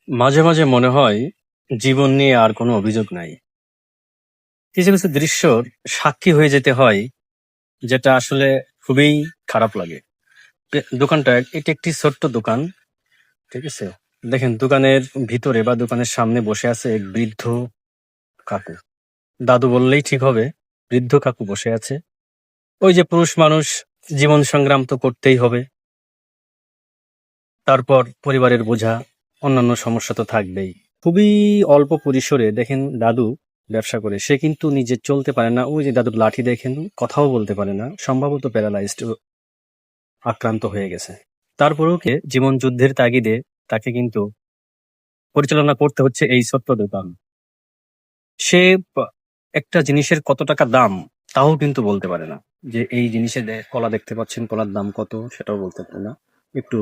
মাঝে মাঝে মনে হয় জীবন নিয়ে আর কোনো অভিযোগ নাই। কিছু কিছু দৃশ্যর সাক্ষী হয়ে যেতে হয়, যেটা আসলে খুবই খারাপ লাগে। দোকানটা, এটা একটি ছোট্ট দোকান, ঠিক আছে? দেখেন, দোকানের ভিতরে বা দোকানের সামনে বসে আছে এক বৃদ্ধ কাকু। দাদু বললেই ঠিক হবে। বৃদ্ধ কাকু বসে আছে। ওই যে পুরুষ মানুষ, জীবন সংগ্রাম তো করতেই হবে। তারপর পরিবারের বোঝা, অন্যান্য সমস্যা তো থাকবেই। খুবই অল্প পরিসরে দেখেন দাদু ব্যবসা করে। সে কিন্তু নিজে চলতে পারে না। ওই যে দাদুর লাঠি দেখেন, কথাও বলতে পারে না, সম্ভবত প্যারালাইজড, আক্রান্ত হয়ে গেছে। তারপরেও কে জীবন যুদ্ধের তাগিদে তাকে কিন্তু পরিচালনা করতে হচ্ছে এই ছোট্ট দোকান। সে একটা জিনিসের কত টাকা দাম তাও কিন্তু বলতে পারে না। যে এই জিনিসে কলা দেখতে পাচ্ছেন, কলার দাম কত সেটাও বলতে পারে না। একটু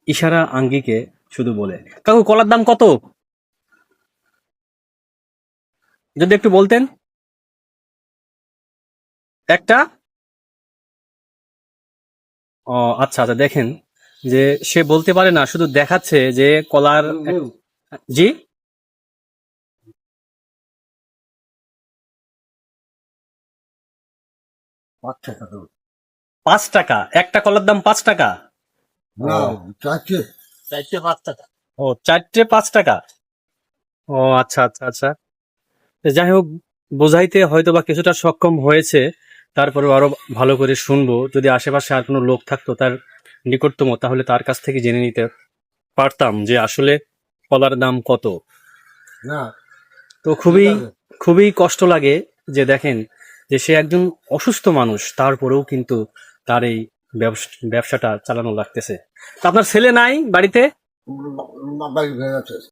ইশারা আঙ্গিকে শুধু বলে, কাকু কলার দাম কত, যদি একটু বলতেন। একটা, ও আচ্ছা আচ্ছা, দেখেন যে সে বলতে পারে না, শুধু দেখাচ্ছে যে কলার জি 5 টাকা দাও। 5 টাকা, একটা কলার দাম 5 টাকা? ও, না, চারটে। চারটে 5 টাকা। ও, চারটে 5 টাকা। ও আচ্ছা আচ্ছা আচ্ছা। যাই হোক, বোঝাইতে হয়তো বা কিছুটা সক্ষম হয়েছে। তারপরেও আরো ভালো করে শুনবো। যদি আশেপাশে আর কোনো লোক থাকতো তার নিকটতম, তাহলে তার কাছ থেকে জেনে নিতে পারতাম যে আসলে কলার দাম কত। না, তো ঠিক খুবই আছে। খুবই কষ্ট লাগে যে দেখেন যে সে একজন অসুস্থ মানুষ, তারপরেও কিন্তু তার এই ব্যবসাটা চালানো লাগতেছে। তা আপনার ছেলে নাই বাড়িতে? বাড়ি হয়ে গেছে।